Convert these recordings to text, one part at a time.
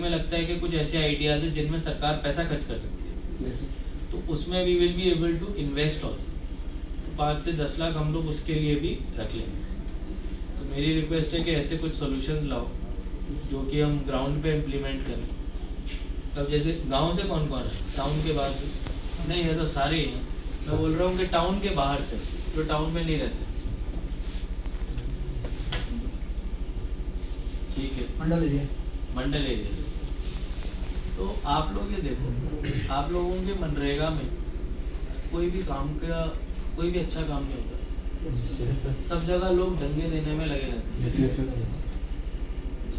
में लगता है कि कुछ ऐसे आइडियाज है जिनमें सरकार पैसा खर्च कर सकती है, तो उसमें we will be able to invest also. 5 से 10 लाख हम लोग उसके लिए भी रख लेंगे। तो मेरी रिक्वेस्ट है कि ऐसे कुछ सॉल्यूशंस लाओ जो कि हम ग्राउंड पे इम्प्लीमेंट करें। तब जैसे गांव से कौन कौन है, टाउन के बाहर से नहीं है तो सारे ही हैं। मैं बोल रहा हूँ कि टाउन के बाहर से जो टाउन में नहीं रहते, ठीक है, मंडल एरिया। तो आप लोग ये देखो, आप लोगों के मनरेगा में कोई भी काम का कोई भी अच्छा काम नहीं होता, सब जगह लोग दंगे देने में लगे रहते हैं।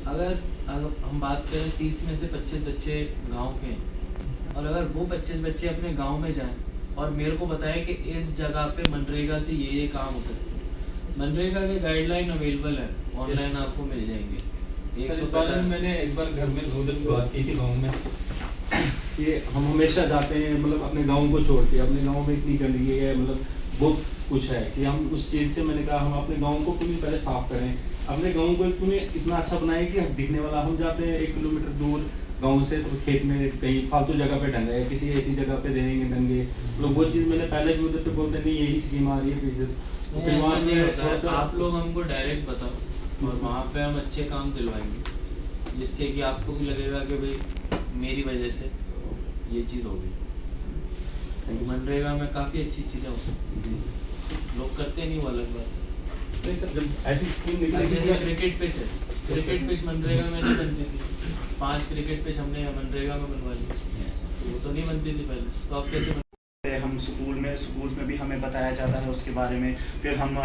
अगर हम बात करें 30 में से 25 बच्चे गांव के हैं, और अगर वो 25 बच्चे अपने गांव में जाएं और मेरे को बताएं कि इस जगह पे मनरेगा से ये काम हो सकता है, मनरेगा के गाइडलाइन अवेलेबल है, ऑनलाइन आपको मिल जाएंगे। 150 मैंने एक बार घर में 2 दिन बात की थी गांव में कि हम हमेशा जाते हैं, मतलब अपने गांव को छोड़ के, अपने गांव में इतनी गंदगी है, मतलब बहुत कुछ है कि हम उस चीज़ से, मैंने कहा हम अपने गांव को पूरी तरह साफ करें, अपने गांव को पूरे इतना अच्छा बनाए कि दिखने वाला। हम जाते हैं 1 किलोमीटर दूर गांव से, तो खेत में कहीं फालतू जगह पे डंगा है, किसी ऐसी जगह पे देंगे दंगे लोग। वो चीज़ मैंने पहले भी उधर पे बोलते नहीं यही स्कीम आ रही है फिर फिर वहाँ नहीं, आप लोग हमको डायरेक्ट बताओ और वहाँ पे हम अच्छे काम दिलवाएंगे, जिससे कि आपको भी लगेगा कि भाई मेरी वजह से ये चीज़ हो गई। मनरेगा में काफ़ी अच्छी चीज़ें हो सकती, लोग करते नहीं, वो अलग बात नहीं सर। जब ऐसी स्कीम निकली, जैसे क्रिकेट पिच है, क्रिकेट पिच मनरेगा में नहीं बनती थी, 5 क्रिकेट पिच हमने मनरेगा में बनवा ली, वो तो नहीं बनती थी पहले। तो आप कैसे हम स्कूल्स में भी हमें बताया जाता है उसके बारे में, फिर हम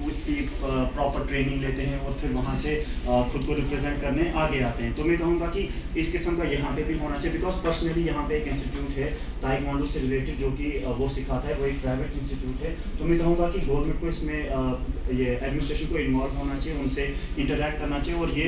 उसकी प्रॉपर ट्रेनिंग लेते हैं और फिर वहाँ से खुद को रिप्रेजेंट करने आगे आते हैं। तो मैं कहूँगा कि इस किस्म का यहाँ पे भी होना चाहिए, बिकॉज पर्सनली यहाँ पे एक इंस्टीट्यूट है ताइक्वांडो से रिलेटेड जो कि वो सिखाता है, वो एक प्राइवेट इंस्टीट्यूट है। तो मैं कहूँगा कि गवर्नमेंट को इसमें ये एडमिनिस्ट्रेशन को इन्वॉल्व होना चाहिए, उनसे इंटरेक्ट करना चाहिए और ये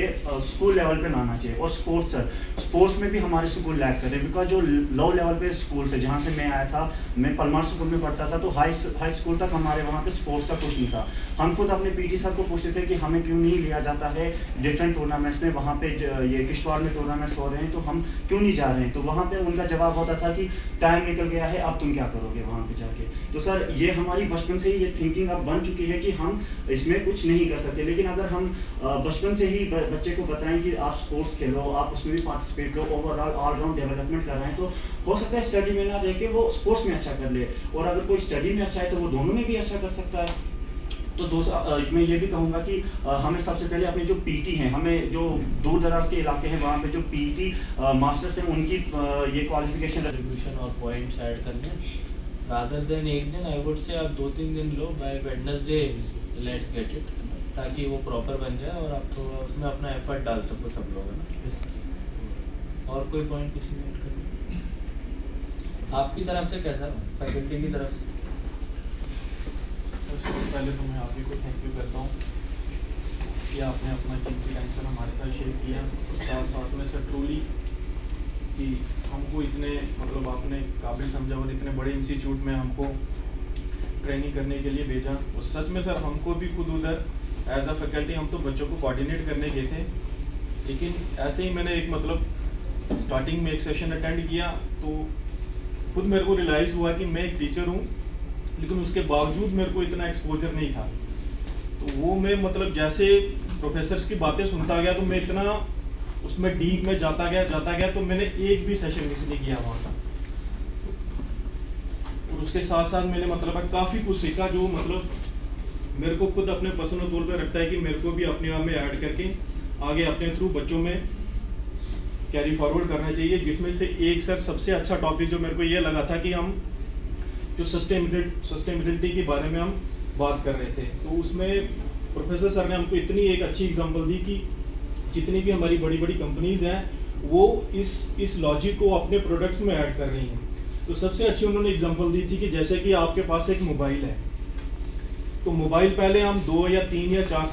स्कूल लेवल पे लाना चाहिए। और स्पोर्ट्स में भी हमारे स्कूल लैग कर रहे हैं, बिकॉज जो लो लेवल पे स्कूल है, जहाँ से मैं आया था, मैं पलमार स्कूल में पढ़ता था, तो हाई स्कूल तक हमारे वहाँ पे स्पोर्ट्स का कुछ नहीं था। हम खुद अपने पीटी सर को पूछते थे कि हमें क्यों नहीं लिया जाता है डिफरेंट टूर्नामेंट्स में, वहाँ पे ये किश्तवाड़ में टूर्नामेंट्स हो रहे हैं तो हम क्यों नहीं जा रहे हैं। तो वहाँ पे उनका जवाब होता था कि टाइम निकल गया है, अब तुम क्या करोगे वहाँ पे जाके। तो सर ये हमारी बचपन से ही ये थिंकिंग अब बन चुकी है कि हम इसमें कुछ नहीं कर सकते। लेकिन अगर हम बचपन से ही बच्चे को बताएं कि आप स्पोर्ट्स खेलो, आप उसमें भी पार्टिसिपेट करो, ओवरऑल ऑलराउंड डेवलपमेंट कराएं, तो हो सकता है स्टडी में ना रह के वो स्पोर्ट्स में अच्छा कर ले, और अगर कोई स्टडी में अच्छा है तो वो दोनों में भी अच्छा कर सकता है। तो मैं ये भी कहूँगा कि हमें सबसे पहले अपने जो पीटी हैं, हमें जो दूर दराज के इलाके हैं वहाँ पे जो पीटी मास्टर्स हैं उनकी ये क्वालिफिकेशन रेजोल्यूशन और पॉइंट्स ऐड करने रादर देन एक दिन, आई वुड से आप 2-3 दिन लो, by Wednesday let's get it, ताकि वो प्रॉपर बन जाए और आप थोड़ा उसमें अपना एफर्ट डाल सको सब लोग, है ना। और कोई पॉइंट किसी ने ऐड करना आपकी तरफ से, कैसा फैकल्टी की तरफ से? सबसे पहले तो मैं आप ही को थैंक यू करता हूँ कि आपने अपना कीमती टाइम सर हमारे साथ शेयर किया, और साथ साथ में सर ट्रूली कि हमको इतने मतलब आपने काबिल समझा और इतने बड़े इंस्टीट्यूट में हमको ट्रेनिंग करने के लिए भेजा। और सच में सर हमको भी खुद उधर एज अ फैकल्टी हम तो बच्चों को कोऑर्डिनेट करने गए थे, लेकिन ऐसे ही मैंने एक मतलब स्टार्टिंग में एक सेशन अटेंड किया तो खुद मेरे को रियलाइज़ हुआ कि मैं एक टीचर हूँ, लेकिन उसके बावजूद मेरे को इतना एक्सपोजर नहीं था। तो वो मैं मतलब जैसे प्रोफेसर्स की बातें सुनता गया तो मैं इतना उसमें डीप में जाता गया तो मैंने एक भी सेशन मिस नहीं किया वहाँ का। और उसके साथ साथ मैंने मतलब काफ़ी कुछ सीखा जो मतलब मेरे को खुद अपने पर्सनल तौर पे रखता है कि मेरे को भी अपने आप में ऐड करके आगे अपने थ्रू बच्चों में कैरी फॉरवर्ड करना चाहिए। जिसमें से एक सर सबसे अच्छा टॉपिक जो मेरे को ये लगा था कि हम जो सस्टेनेबिलिटी के बारे में हम बात कर रहे थे, तो उसमें प्रोफेसर सर ने हमको इतनी एक अच्छी एग्जांपल दी कि जितनी भी हमारी बड़ी बड़ी कंपनीज हैं वो इस लॉजिक को अपने प्रोडक्ट्स में ऐड कर रही हैं। तो सबसे अच्छी उन्होंने एग्जांपल दी थी कि जैसे कि आपके पास एक मोबाइल है, तो मोबाइल पहले हम 2 या 3 या 4